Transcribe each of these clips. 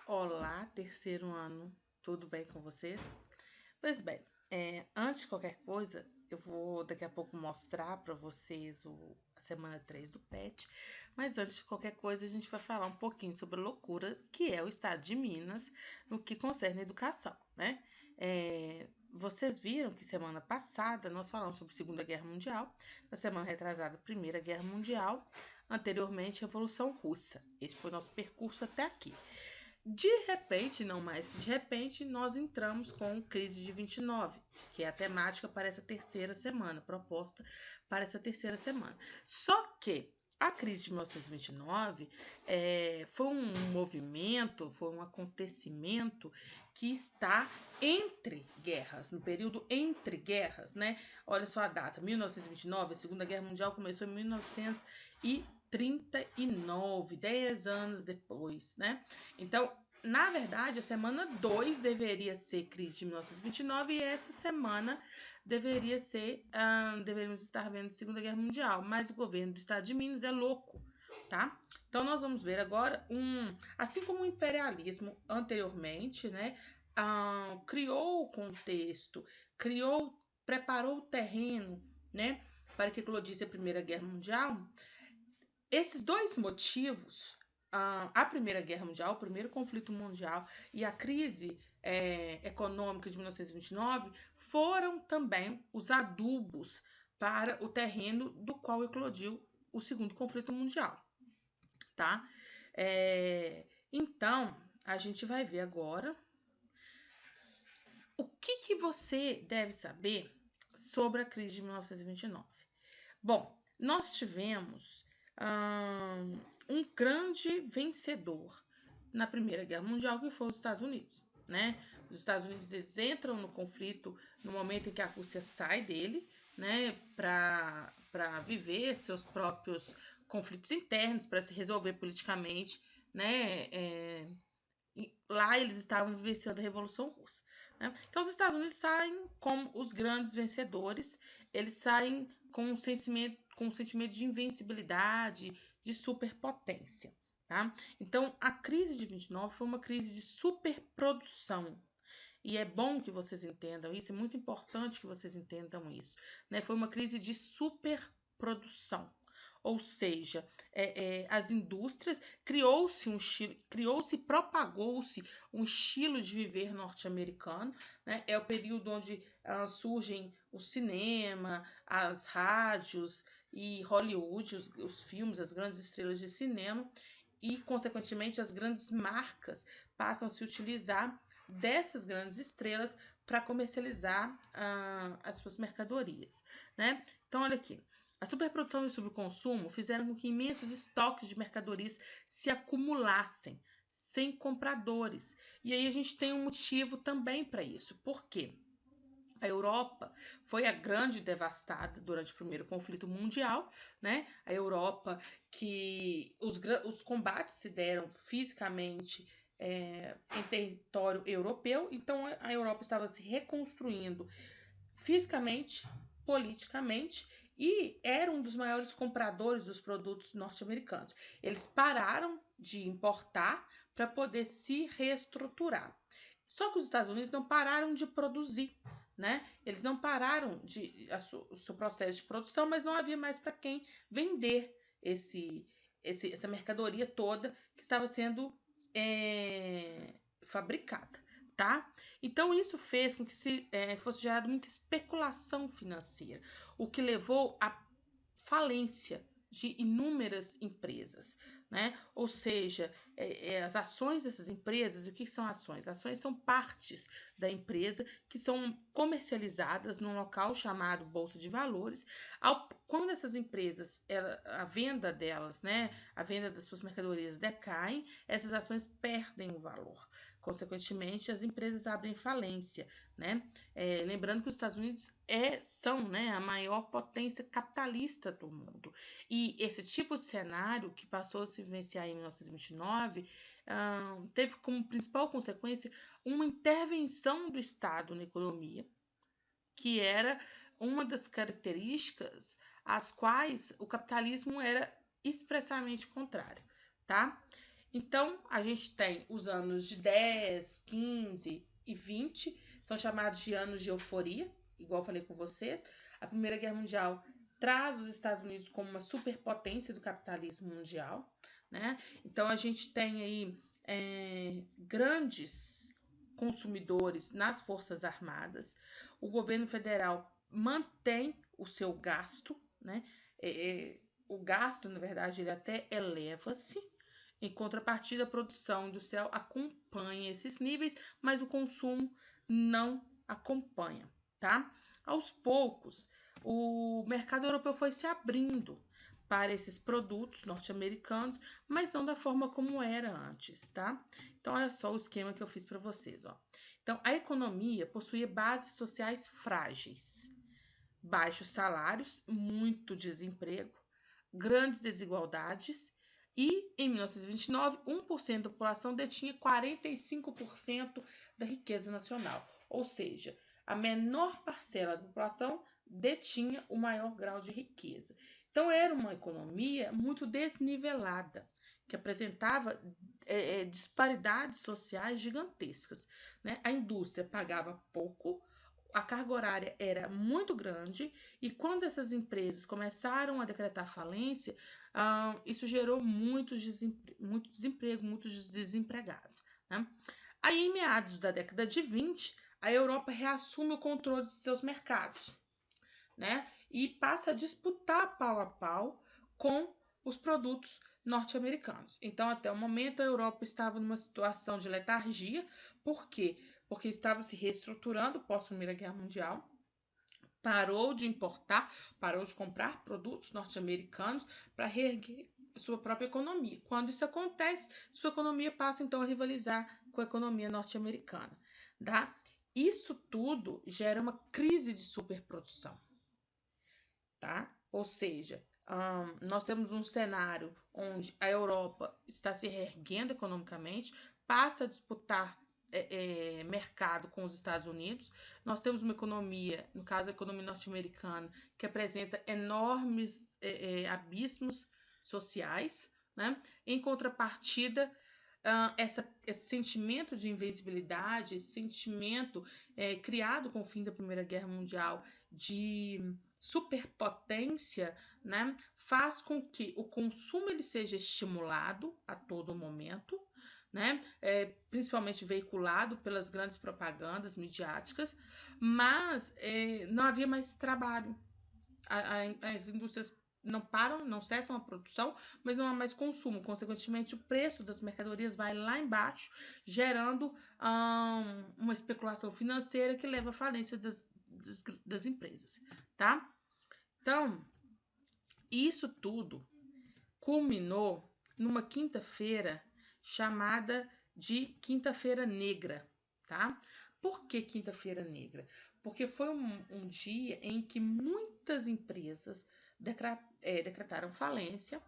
Olá, terceiro ano, tudo bem com vocês? Pois bem, antes de qualquer coisa, eu vou daqui a pouco mostrar para vocês a semana 3 do PET, mas antes de qualquer coisa, a gente vai falar um pouquinho sobre a loucura que é o estado de Minas no que concerne a educação, né? Vocês viram que semana passada nós falamos sobre a Segunda Guerra Mundial, na semana retrasada, Primeira Guerra Mundial, anteriormente, Revolução Russa. Esse foi o nosso percurso até aqui. De repente, não mais que de repente, nós entramos com crise de 29, que é a temática para essa terceira semana, proposta para essa terceira semana. Só que a crise de 1929 foi um movimento, foi um acontecimento que está entre guerras, no período entre guerras, né? Olha só a data, 1929, a Segunda Guerra Mundial começou em 1939, 10 anos depois, né? Então, na verdade, a semana 2 deveria ser crise de 1929 e essa semana deveria ser, deveríamos estar vendo Segunda Guerra Mundial, mas o governo do estado de Minas é louco, tá? Então nós vamos ver agora assim como o imperialismo anteriormente, né, criou o contexto, preparou o terreno, né, para que eclodisse a Primeira Guerra Mundial. Esses dois motivos, a Primeira Guerra Mundial, o primeiro conflito mundial e a crise econômica de 1929 foram também os adubos para o terreno do qual eclodiu o segundo conflito mundial, tá? Então, a gente vai ver agora o que você deve saber sobre a crise de 1929. Bom, nós tivemos um grande vencedor na Primeira Guerra Mundial, que foi os Estados Unidos, né? Os Estados Unidos eles entram no conflito no momento em que a Rússia sai dele, né, para viver seus próprios conflitos internos, para se resolver politicamente, né? Lá eles estavam vivenciando a Revolução Russa, né? Então os Estados Unidos saem como os grandes vencedores, eles saem com um sentimento de invencibilidade, de superpotência, tá? Então a crise de 29 foi uma crise de superprodução. E é bom que vocês entendam isso, é muito importante que vocês entendam isso, né? Foi uma crise de superprodução. Ou seja, as indústrias criou-se um estilo, propagou-se um estilo de viver norte-americano, né? É o período onde surgem o cinema, as rádios e Hollywood, os filmes, as grandes estrelas de cinema e, consequentemente, as grandes marcas passam a se utilizar dessas grandes estrelas para comercializar as suas mercadorias, né? Então, olha aqui. A superprodução e o subconsumo fizeram com que imensos estoques de mercadorias se acumulassem sem compradores. E aí a gente tem um motivo também para isso. Por quê? A Europa foi a grande devastada durante o primeiro conflito mundial, né? A Europa que os combates se deram fisicamente em território europeu, então a Europa estava se reconstruindo fisicamente, politicamente e era um dos maiores compradores dos produtos norte-americanos. Eles pararam de importar para poder se reestruturar. Só que os Estados Unidos não pararam de produzir, né? Eles não pararam o seu processo de produção, mas não havia mais para quem vender essa mercadoria toda que estava sendo fabricada, tá? Então isso fez com que fosse gerada muita especulação financeira, o que levou à falência de inúmeras empresas, né? Ou seja, as ações dessas empresas, o que são ações? Ações são partes da empresa que são comercializadas num local chamado Bolsa de Valores. Quando essas empresas, a venda delas, né, a venda das suas mercadorias decaem, essas ações perdem o valor. Consequentemente, as empresas abrem falência, né? Lembrando que os Estados Unidos são, né, a maior potência capitalista do mundo. E esse tipo de cenário que passou a se vivenciar em 1929 teve como principal consequência uma intervenção do Estado na economia, que era uma das características às quais o capitalismo era expressamente contrário, tá? Então, a gente tem os anos de 10, 15 e 20, são chamados de anos de euforia, igual eu falei com vocês. A Primeira Guerra Mundial traz os Estados Unidos como uma superpotência do capitalismo mundial, né? Então, a gente tem aí grandes consumidores nas Forças Armadas. O governo federal mantém o seu gasto, né? O gasto, na verdade, ele até eleva-se. Em contrapartida, a produção industrial acompanha esses níveis, mas o consumo não acompanha, tá? Aos poucos, o mercado europeu foi se abrindo para esses produtos norte-americanos, mas não da forma como era antes, tá? Então, olha só o esquema que eu fiz para vocês, ó. Então, a economia possuía bases sociais frágeis, baixos salários, muito desemprego, grandes desigualdades e, em 1929, 1% da população detinha 45% da riqueza nacional, ou seja, a menor parcela da população detinha o maior grau de riqueza. Então, era uma economia muito desnivelada, que apresentava disparidades sociais gigantescas, né? A indústria pagava pouco, a carga horária era muito grande e quando essas empresas começaram a decretar falência, isso gerou muito desemprego, muitos desempregados, né? Aí, em meados da década de 20, a Europa reassume o controle de seus mercados, né? E passa a disputar pau a pau com os produtos norte-americanos. Então, até o momento, a Europa estava numa situação de letargia. Por quê? Porque estava se reestruturando pós-Primeira Guerra Mundial, parou de importar, parou de comprar produtos norte-americanos para reerguer sua própria economia. Quando isso acontece, sua economia passa então a rivalizar com a economia norte-americana, tá? Isso tudo gera uma crise de superprodução, tá? Ou seja, nós temos um cenário onde a Europa está se reerguendo economicamente, passa a disputar mercado com os Estados Unidos. Nós temos uma economia, no caso a economia norte-americana, que apresenta enormes abismos sociais, né? Em contrapartida, esse sentimento de invencibilidade, esse sentimento criado com o fim da Primeira Guerra Mundial de superpotência, né, faz com que o consumo ele seja estimulado a todo momento, né, principalmente veiculado pelas grandes propagandas midiáticas, mas não havia mais trabalho. As indústrias não param, não cessam a produção, mas não há mais consumo. Consequentemente, o preço das mercadorias vai lá embaixo, gerando uma especulação financeira que leva à falência das empresas, tá? Então, isso tudo culminou numa quinta-feira chamada de Quinta-feira Negra, tá? Por que Quinta-feira Negra? Porque foi um dia em que muitas empresas decretaram falência,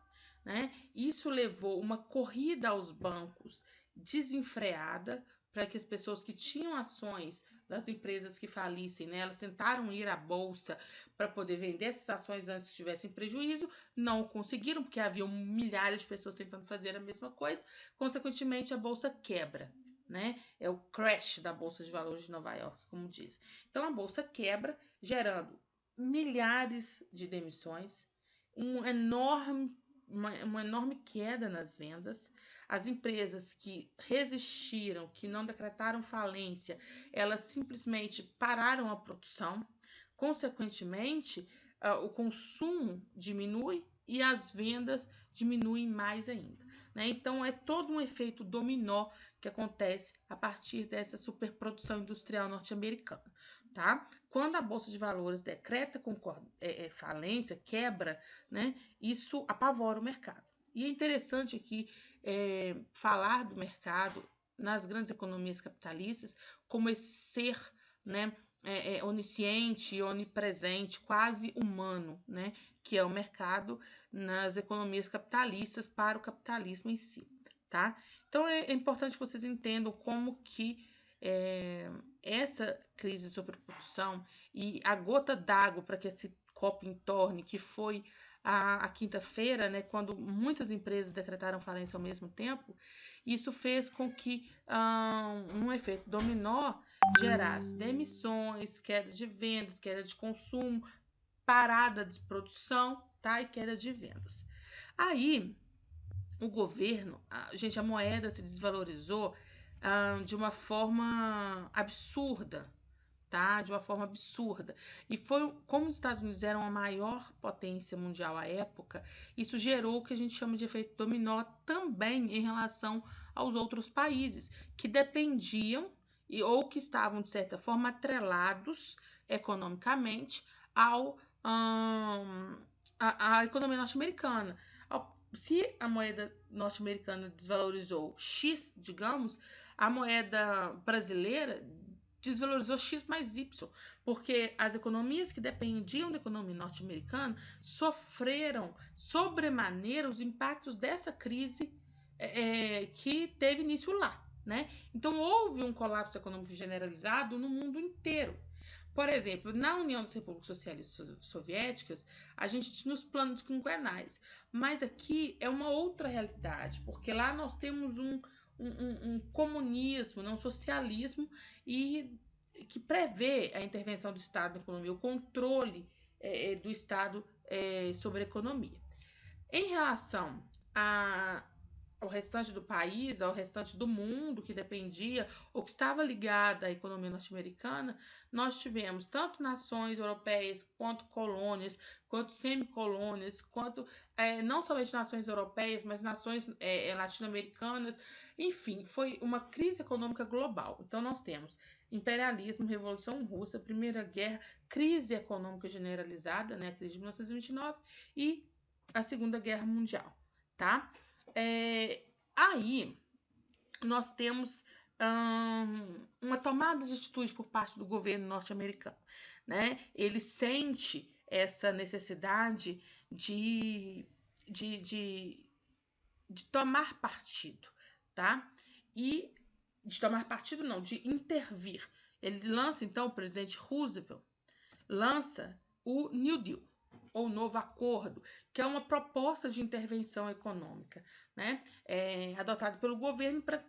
né? Isso levou uma corrida aos bancos desenfreada para que as pessoas que tinham ações das empresas que falissem, né, elas tentaram ir à bolsa para poder vender essas ações antes que tivessem prejuízo, não conseguiram, porque havia milhares de pessoas tentando fazer a mesma coisa, consequentemente a bolsa quebra, né? É o crash da Bolsa de Valores de Nova York, como diz. Então a bolsa quebra, gerando milhares de demissões, uma enorme queda nas vendas. As empresas que resistiram, que não decretaram falência, elas simplesmente pararam a produção. Consequentemente, o consumo diminui e as vendas diminuem mais ainda, né? Então, é todo um efeito dominó que acontece a partir dessa superprodução industrial norte-americana, tá? Quando a Bolsa de Valores decreta falência, quebra, né? Isso apavora o mercado. E é interessante aqui falar do mercado nas grandes economias capitalistas como esse ser, né, onisciente, onipresente, quase humano, né, que é o mercado nas economias capitalistas para o capitalismo em si, tá? Então é importante que vocês entendam como que essa crise de sobreprodução e a gota d'água para que esse copo entorne, que foi a quinta-feira, né, quando muitas empresas decretaram falência ao mesmo tempo, isso fez com que um efeito dominó gerasse demissões, queda de vendas, queda de consumo, parada de produção, tá? E queda de vendas. Aí, o governo, gente, a moeda se desvalorizou de uma forma absurda, tá? De uma forma absurda. E foi como os Estados Unidos eram a maior potência mundial à época, isso gerou o que a gente chama de efeito dominó também em relação aos outros países, que dependiam ou que estavam, de certa forma, atrelados economicamente ao, à economia norte-americana. Se a moeda norte-americana desvalorizou X, digamos, a moeda brasileira desvalorizou X mais Y, porque as economias que dependiam da economia norte-americana sofreram sobremaneira os impactos dessa crise que teve início lá, né? Então houve um colapso econômico generalizado no mundo inteiro. Por exemplo, na União das Repúblicas Socialistas Soviéticas, a gente tinha os planos quinquenais, mas aqui é uma outra realidade, porque lá nós temos um comunismo, um socialismo, e que prevê a intervenção do Estado na economia, o controle do Estado sobre a economia. Em relação ao restante do país, ao restante do mundo que dependia ou que estava ligada à economia norte-americana, nós tivemos tanto nações europeias, quanto colônias, quanto semicolônias, quanto não somente nações europeias, mas nações latino-americanas. Enfim, foi uma crise econômica global. Então, nós temos imperialismo, Revolução Russa, Primeira Guerra, crise econômica generalizada, né, a crise de 1929, e a Segunda Guerra Mundial, tá? Aí nós temos uma tomada de atitude por parte do governo norte-americano, né? Ele sente essa necessidade de tomar partido, tá? E de tomar partido não, de intervir. Ele lança então, o presidente Roosevelt lança o New Deal, ou Novo Acordo, que é uma proposta de intervenção econômica, né, adotado pelo governo para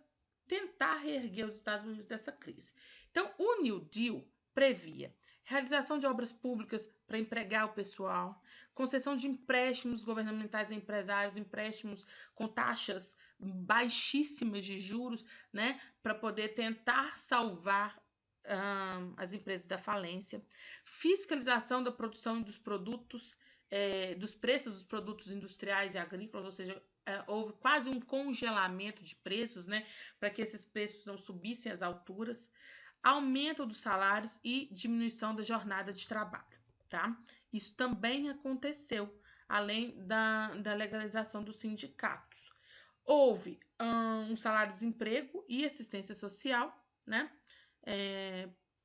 tentar reerguer os Estados Unidos dessa crise. Então, o New Deal previa realização de obras públicas para empregar o pessoal, concessão de empréstimos governamentais a empresários, empréstimos com taxas baixíssimas de juros, né, para poder tentar salvar as empresas da falência, fiscalização da produção e dos produtos, dos preços dos produtos industriais e agrícolas, ou seja, houve quase um congelamento de preços, né, para que esses preços não subissem às alturas, aumento dos salários e diminuição da jornada de trabalho, tá? Isso também aconteceu, além da legalização dos sindicatos. Houve um salário-desemprego e assistência social, né?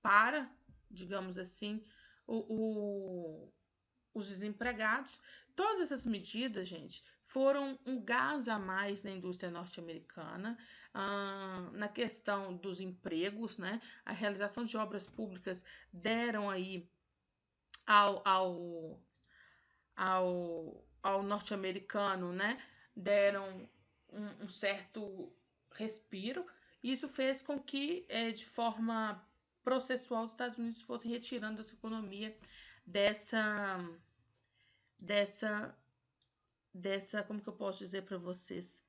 Para, digamos assim, os desempregados. Todas essas medidas, gente, foram um gás a mais na indústria norte-americana, na questão dos empregos, né? A realização de obras públicas deram aí ao norte-americano, né? Deram um certo respiro. Isso fez com que, de forma processual, os Estados Unidos fossem retirando essa economia dessa, como que eu posso dizer para vocês?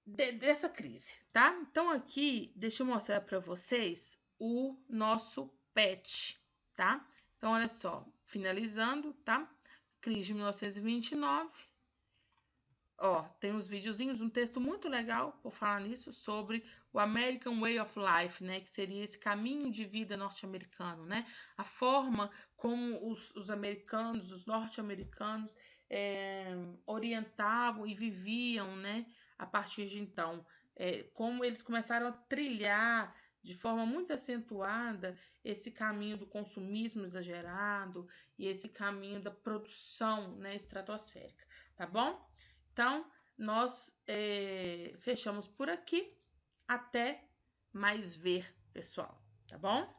Dessa crise, tá? Então aqui, deixa eu mostrar para vocês o nosso PET, tá? Então, olha só, finalizando, tá? Crise de 1929. Ó, tem uns videozinhos, um texto muito legal, por falar nisso, sobre o American Way of Life, né? Que seria esse caminho de vida norte-americano, né? A forma como os americanos, os norte-americanos, orientavam e viviam, né? A partir de então. Como eles começaram a trilhar de forma muito acentuada esse caminho do consumismo exagerado e esse caminho da produção, né, estratosférica, tá bom? Então, nós fechamos por aqui. Até mais ver, pessoal, tá bom?